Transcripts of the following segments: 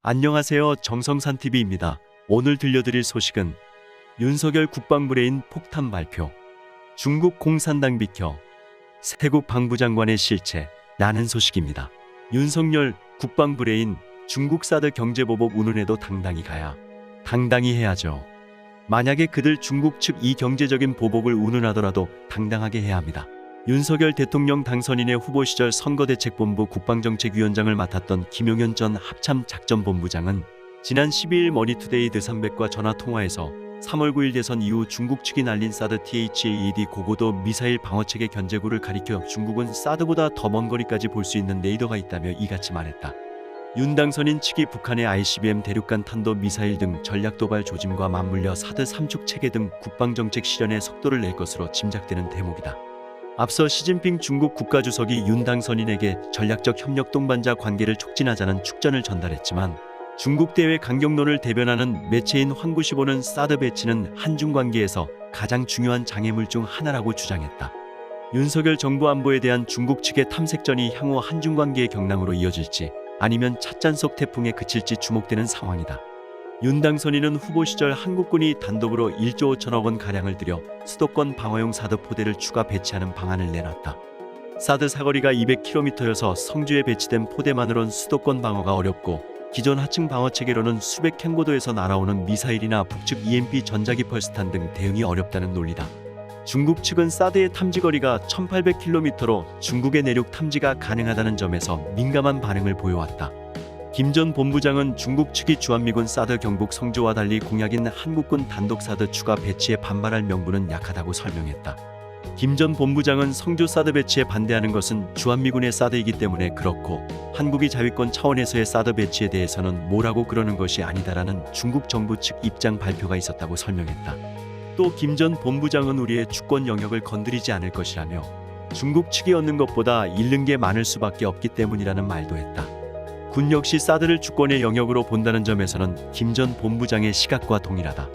안녕하세요. 정성산TV입니다. 오늘 들려드릴 소식은 윤석열 국방부레인 폭탄 발표, 중국 공산당 비켜, 세국 방부장관의 실체라는 소식입니다. 윤석열 국방부레인 중국 사드 경제보복 운운에도 당당히 가야 당당히 해야죠. 만약에 그들 중국 측 이 경제적인 보복을 운운하더라도 당당하게 해야 합니다. 윤석열 대통령 당선인의 후보 시절 선거대책본부 국방정책위원장을 맡았던 김용현 전 합참작전본부장은 지난 12일 머니투데이 드산백과 전화통화에서 3월 9일 대선 이후 중국 측이 날린 사드 THAAD 고고도 미사일 방어체계 견제구를 가리켜 중국은 사드보다 더 먼 거리까지 볼 수 있는 레이더가 있다며 이같이 말했다. 윤 당선인 측이 북한의 ICBM 대륙간 탄도 미사일 등 전략도발 조짐과 맞물려 사드 3축 체계 등 국방정책 실현에 속도를 낼 것으로 짐작되는 대목이다. 앞서 시진핑 중국 국가주석이 윤 당선인에게 전략적 협력 동반자 관계를 촉진하자는 축전을 전달했지만 중국 대외 강경론을 대변하는 매체인 황구시보는 사드 배치는 한중 관계에서 가장 중요한 장애물 중 하나라고 주장했다. 윤석열 정부 안보에 대한 중국 측의 탐색전이 향후 한중 관계의 경랑으로 이어질지 아니면 찻잔속 태풍에 그칠지 주목되는 상황이다. 윤 당선인은 후보 시절 한국군이 단독으로 1조 5천억 원 가량을 들여 수도권 방어용 사드 포대를 추가 배치하는 방안을 내놨다. 사드 사거리가 200km여서 성주에 배치된 포대만으론 수도권 방어가 어렵고 기존 하층 방어 체계로는 수백 캔고도에서 날아오는 미사일이나 북측 EMP 전자기 펄스탄 등 대응이 어렵다는 논리다. 중국 측은 사드의 탐지거리가 1800km로 중국의 내륙 탐지가 가능하다는 점에서 민감한 반응을 보여왔다. 김 전 본부장은 중국 측이 주한미군 사드 경북 성주와 달리 공약인 한국군 단독 사드 추가 배치에 반발할 명분은 약하다고 설명했다. 김 전 본부장은 성주 사드 배치에 반대하는 것은 주한미군의 사드이기 때문에 그렇고 한국이 자위권 차원에서의 사드 배치에 대해서는 뭐라고 그러는 것이 아니다라는 중국 정부 측 입장 발표가 있었다고 설명했다. 또 김 전 본부장은 우리의 주권 영역을 건드리지 않을 것이라며 중국 측이 얻는 것보다 잃는 게 많을 수밖에 없기 때문이라는 말도 했다. 군 역시 사드를 주권의 영역으로 본다는 점에서는 김 전 본부장의 시각과 동일하다.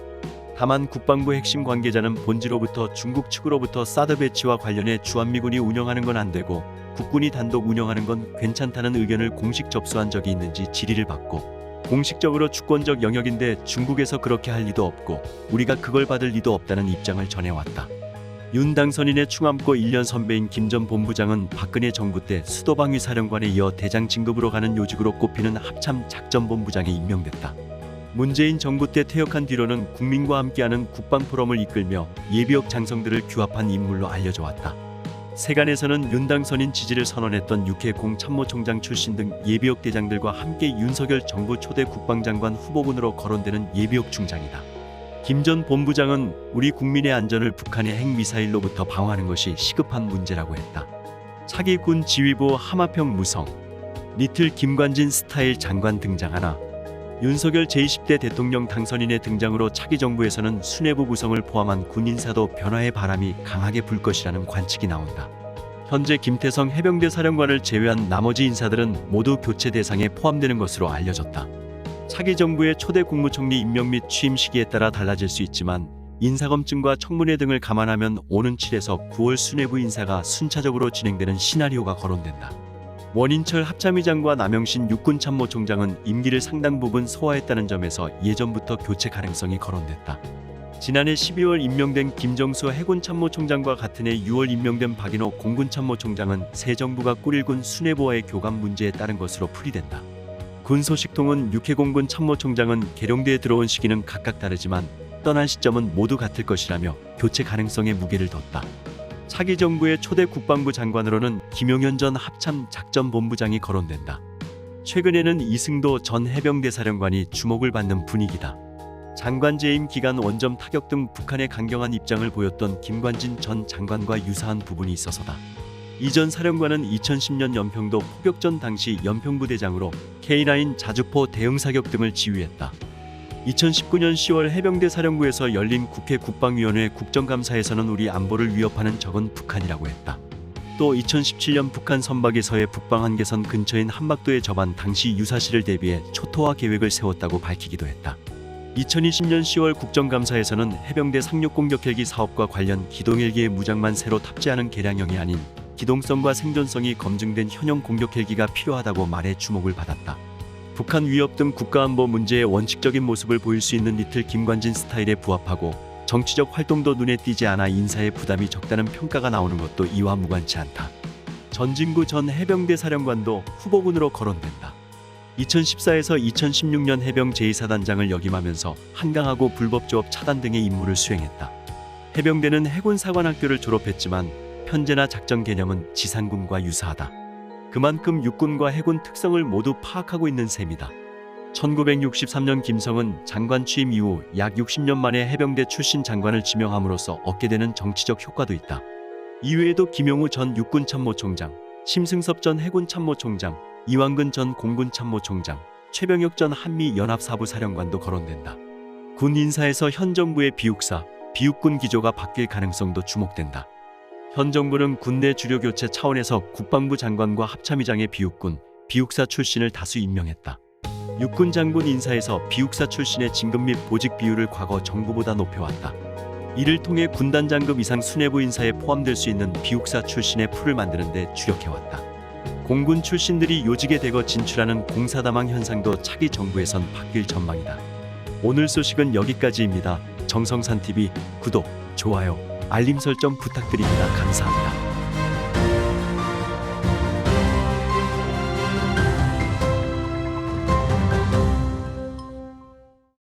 다만 국방부 핵심 관계자는 본지로부터 중국 측으로부터 사드 배치와 관련해 주한미군이 운영하는 건 안 되고 국군이 단독 운영하는 건 괜찮다는 의견을 공식 접수한 적이 있는지 질의를 받고 공식적으로 주권적 영역인데 중국에서 그렇게 할 리도 없고 우리가 그걸 받을 리도 없다는 입장을 전해왔다. 윤 당선인의 충암고 1년 선배인 김 전 본부장은 박근혜 정부 때 수도방위사령관에 이어 대장 진급으로 가는 요직으로 꼽히는 합참작전본부장에 임명됐다. 문재인 정부 때 퇴역한 뒤로는 국민과 함께하는 국방포럼을 이끌며 예비역 장성들을 규합한 인물로 알려져 왔다. 세간에서는 윤 당선인 지지를 선언했던 육해공 참모총장 출신 등 예비역 대장들과 함께 윤석열 정부 초대 국방장관 후보군으로 거론되는 예비역 중장이다. 김 전 본부장은 우리 국민의 안전을 북한의 핵미사일로부터 방어하는 것이 시급한 문제라고 했다. 차기 군 지휘부 하마평 무성, 리틀 김관진 스타일 장관 등장하나 윤석열 제20대 대통령 당선인의 등장으로 차기 정부에서는 수뇌부 구성을 포함한 군 인사도 변화의 바람이 강하게 불 것이라는 관측이 나온다. 현재 김태성 해병대 사령관을 제외한 나머지 인사들은 모두 교체 대상에 포함되는 것으로 알려졌다. 차기 정부의 초대 국무총리 임명 및 취임 시기에 따라 달라질 수 있지만 인사검증과 청문회 등을 감안하면 오는 7에서 9월 수뇌부 인사가 순차적으로 진행되는 시나리오가 거론된다. 원인철 합참의장과 남영신 육군참모총장은 임기를 상당 부분 소화했다는 점에서 예전부터 교체 가능성이 거론됐다. 지난해 12월 임명된 김정수 해군참모총장과 같은 해 6월 임명된 박인호 공군참모총장은 새 정부가 꾸릴 군 수뇌부와의 교감 문제에 따른 것으로 풀이된다. 군 소식통은 육해공군 참모총장은 계룡대에 들어온 시기는 각각 다르지만 떠난 시점은 모두 같을 것이라며 교체 가능성에 무게를 뒀다. 차기 정부의 초대 국방부 장관으로는 김용현 전 합참작전본부장이 거론된다. 최근에는 이승도 전 해병대 사령관이 주목을 받는 분위기다. 장관 재임 기간 원점 타격 등 북한의 강경한 입장을 보였던 김관진 전 장관과 유사한 부분이 있어서다. 이전 사령관은 2010년 연평도 포격전 당시 연평부대장으로 K9 자주포 대응 사격 등을 지휘했다. 2019년 10월 해병대 사령부에서 열린 국회 국방위원회 국정감사에서는 우리 안보를 위협하는 적은 북한이라고 했다. 또 2017년 북한 선박에서의 북방 한계선 근처인 한박도에 접한 당시 유사시를 대비해 초토화 계획을 세웠다고 밝히기도 했다. 2020년 10월 국정감사에서는 해병대 상륙공격 헬기 사업과 관련 기동헬기의 무장만 새로 탑재하는 개량형이 아닌 기동성과 생존성이 검증된 현형 공격 헬기가 필요하다고 말해 주목을 받았다. 북한 위협 등 국가안보 문제의 원칙적인 모습을 보일 수 있는 리틀 김관진 스타일에 부합하고 정치적 활동도 눈에 띄지 않아 인사의 부담이 적다는 평가가 나오는 것도 이와 무관치 않다. 전진구 전 해병대 사령관도 후보군으로 거론된다. 2014에서 2016년 해병 제2사단장을 역임하면서 한강하고 불법조업 차단 등의 임무를 수행했다. 해병대는 해군사관학교를 졸업했지만 편제나 작전 개념은 지상군과 유사하다. 그만큼 육군과 해군 특성을 모두 파악하고 있는 셈이다. 1963년 김성은 장관 취임 이후 약 60년 만에 해병대 출신 장관을 지명함으로써 얻게 되는 정치적 효과도 있다. 이외에도 김용우 전 육군참모총장, 심승섭 전 해군참모총장, 이완근 전 공군참모총장, 최병혁 전 한미연합사부사령관도 거론된다. 군 인사에서 현 정부의 비육사, 비육군 기조가 바뀔 가능성도 주목된다. 현 정부는 군내 주료 교체 차원에서 국방부 장관과 합참의장의 비육군, 비육사 출신을 다수 임명했다. 육군 장군 인사에서 비육사 출신의 진급 및 보직 비율을 과거 정부보다 높여왔다. 이를 통해 군단 장급 이상 수뇌부 인사에 포함될 수 있는 비육사 출신의 풀을 만드는 데 주력해왔다. 공군 출신들이 요직에 대거 진출하는 공사다망 현상도 차기 정부에선 바뀔 전망이다. 오늘 소식은 여기까지입니다. 정성산TV 구독, 좋아요, 알림 설정 부탁드립니다. 감사합니다.